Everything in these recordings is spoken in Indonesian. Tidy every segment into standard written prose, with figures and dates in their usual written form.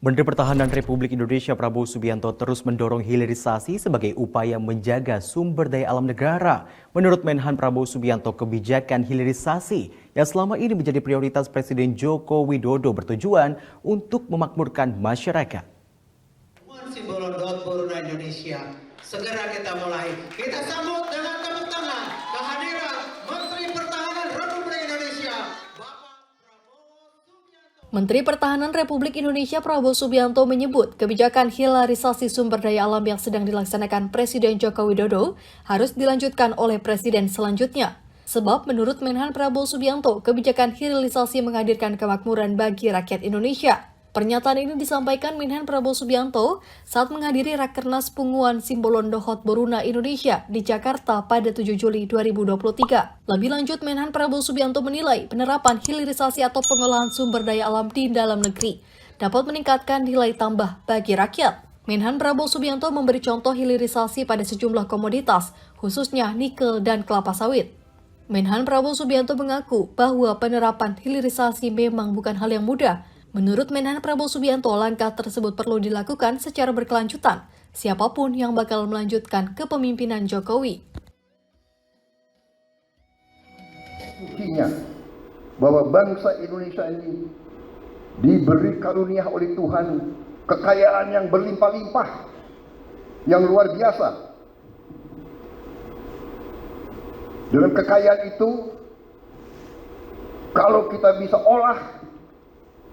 Menteri Pertahanan Republik Indonesia Prabowo Subianto terus mendorong hilirisasi sebagai upaya menjaga sumber daya alam negara. Menurut Menhan Prabowo Subianto, kebijakan hilirisasi yang selama ini menjadi prioritas Presiden Joko Widodo bertujuan untuk memakmurkan masyarakat. Simbol Boruna Indonesia segera kita mulai. Kita sambut dengan tepuk tangan kehadiran Menteri Pertahanan Republik Indonesia, Bapak Prabowo Subianto. Menteri Pertahanan Republik Indonesia Prabowo Subianto menyebut kebijakan hilirisasi sumber daya alam yang sedang dilaksanakan Presiden Joko Widodo harus dilanjutkan oleh Presiden selanjutnya. Sebab menurut Menhan Prabowo Subianto, kebijakan hilirisasi menghadirkan kemakmuran bagi rakyat Indonesia. Pernyataan ini disampaikan Menhan Prabowo Subianto saat menghadiri Rakernas Punguan Simbolon Dohot Boruna Indonesia di Jakarta pada 7 Juli 2023. Lebih lanjut, Menhan Prabowo Subianto menilai penerapan hilirisasi atau pengolahan sumber daya alam di dalam negeri dapat meningkatkan nilai tambah bagi rakyat. Menhan Prabowo Subianto memberi contoh hilirisasi pada sejumlah komoditas, khususnya nikel dan kelapa sawit. Menhan Prabowo Subianto mengaku bahwa penerapan hilirisasi memang bukan hal yang mudah. Menurut Menhan Prabowo Subianto, langkah tersebut perlu dilakukan secara berkelanjutan, siapapun yang bakal melanjutkan kepemimpinan Jokowi. Buktinya bahwa bangsa Indonesia ini diberi karunia oleh Tuhan kekayaan yang berlimpah-limpah, yang luar biasa. Dengan kekayaan itu, kalau kita bisa olah,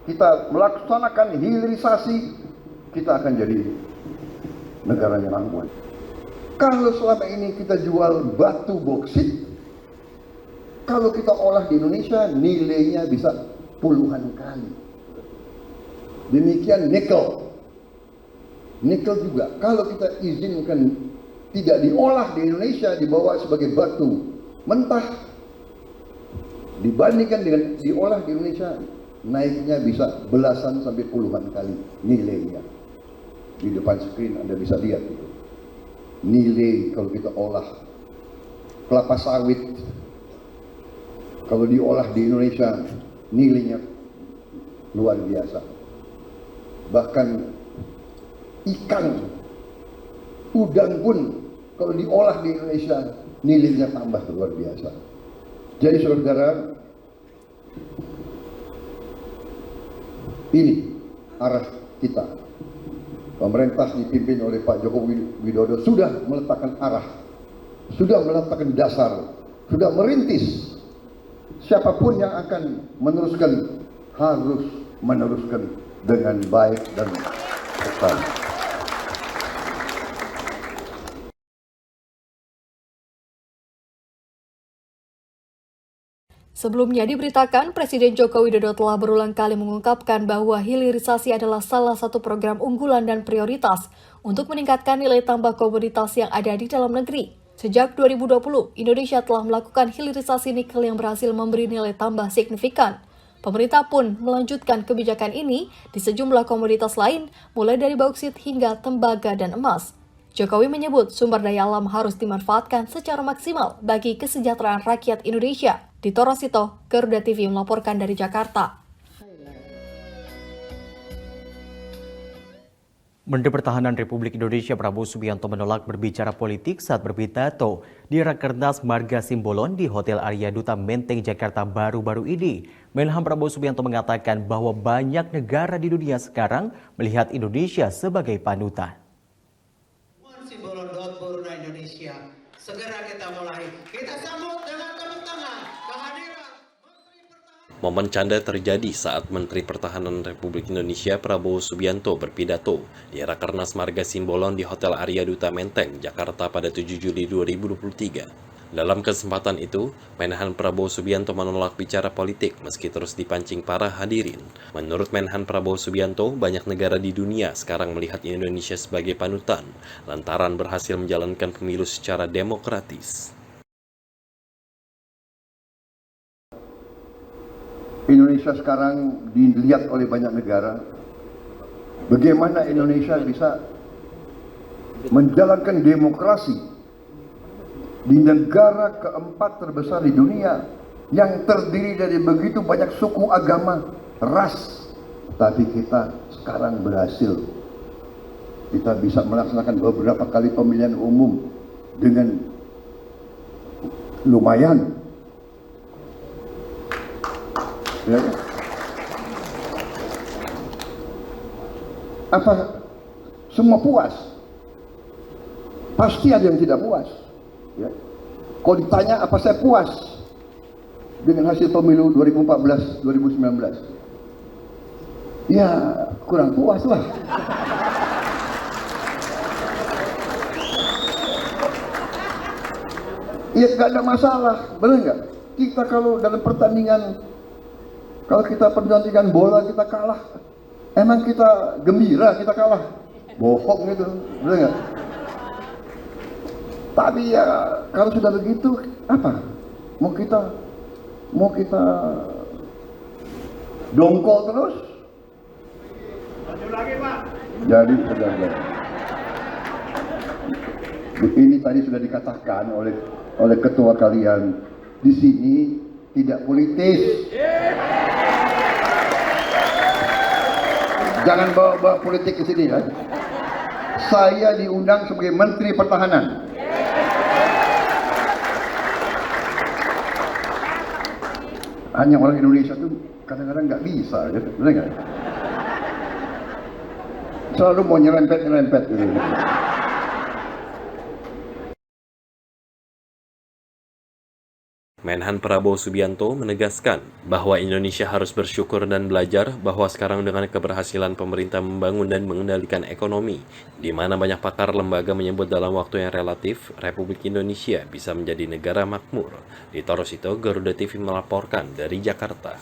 kita melaksanakan hilirisasi, kita akan jadi negara yang angkuhan. Kalau selama ini kita jual batu boksit, kalau kita olah di Indonesia nilainya bisa puluhan kali. Demikian nikel. Nikel juga kalau kita izinkan tidak diolah di Indonesia, dibawa sebagai batu mentah, dibandingkan dengan diolah di Indonesia, naiknya bisa belasan sampai puluhan kali nilainya. Di depan screen Anda bisa lihat itu. Nilai kalau kita olah kelapa sawit, kalau diolah di Indonesia nilainya luar biasa. Bahkan ikan, udang pun kalau diolah di Indonesia nilainya tambah luar biasa. Jadi saudara, ini arah kita. Pemerintah dipimpin oleh Pak Joko Widodo sudah meletakkan arah, sudah meletakkan dasar, sudah merintis. Siapapun yang akan meneruskan harus meneruskan dengan baik dan tepat. Sebelumnya diberitakan, Presiden Joko Widodo telah berulang kali mengungkapkan bahwa hilirisasi adalah salah satu program unggulan dan prioritas untuk meningkatkan nilai tambah komoditas yang ada di dalam negeri. Sejak 2020, Indonesia telah melakukan hilirisasi nikel yang berhasil memberi nilai tambah signifikan. Pemerintah pun melanjutkan kebijakan ini di sejumlah komoditas lain, mulai dari bauksit hingga tembaga dan emas. Jokowi menyebut sumber daya alam harus dimanfaatkan secara maksimal bagi kesejahteraan rakyat Indonesia. Dito Rosito, Garuda TV melaporkan dari Jakarta. Menteri Pertahanan Republik Indonesia Prabowo Subianto menolak berbicara politik saat berpidato di Rakernas Marga Simbolon di Hotel Arya Duta Menteng, Jakarta baru-baru ini. Menhan Prabowo Subianto mengatakan bahwa banyak negara di dunia sekarang melihat Indonesia sebagai panutan. Simbol Boruna Indonesia segera kita mulai. Kita sambut dengan tepuk tangan kehadiran Menteri Pertahanan. Momen canda terjadi saat Menteri Pertahanan Republik Indonesia Prabowo Subianto berpidato di Rakernas Marga Simbolon di Hotel Arya Duta Menteng, Jakarta pada 7 Juli 2023. Dalam kesempatan itu, Menhan Prabowo Subianto menolak bicara politik meski terus dipancing para hadirin. Menurut Menhan Prabowo Subianto, banyak negara di dunia sekarang melihat Indonesia sebagai panutan lantaran berhasil menjalankan pemilu secara demokratis. Indonesia sekarang dilihat oleh banyak negara. Bagaimana Indonesia bisa menjalankan demokrasi di negara keempat terbesar di dunia yang terdiri dari begitu banyak suku, agama, ras, Tapi kita sekarang berhasil. Kita bisa melaksanakan beberapa kali pemilihan umum dengan lumayan. Ya. Apa semua puas? Pasti ada yang tidak puas. Ya. Kalau ditanya apa saya puas dengan hasil pemilu 2014-2019? Ya kurang puas lah. Ya nggak ada masalah, benar nggak? Kita kalau dalam pertandingan, kalau kita pertandingan bola kita kalah, emang kita gembira kita kalah? Bohong gitu, benar nggak? Tapi ya kalau sudah begitu, apa? Mau kita dongkol terus? Jadi saudara, ini tadi sudah dikatakan oleh ketua kalian, di sini tidak politis. Jangan bawa politik ke sini ya. Saya diundang sebagai Menteri Pertahanan. Hanya orang Indonesia tuh kadang-kadang nggak bisa, gitu, benar nggak? Selalu mau nyerempet gitu. Menhan Prabowo Subianto menegaskan bahwa Indonesia harus bersyukur dan belajar bahwa sekarang dengan keberhasilan pemerintah membangun dan mengendalikan ekonomi, di mana banyak pakar lembaga menyebut dalam waktu yang relatif, Republik Indonesia bisa menjadi negara makmur. Di Torosito, Garuda TV melaporkan dari Jakarta.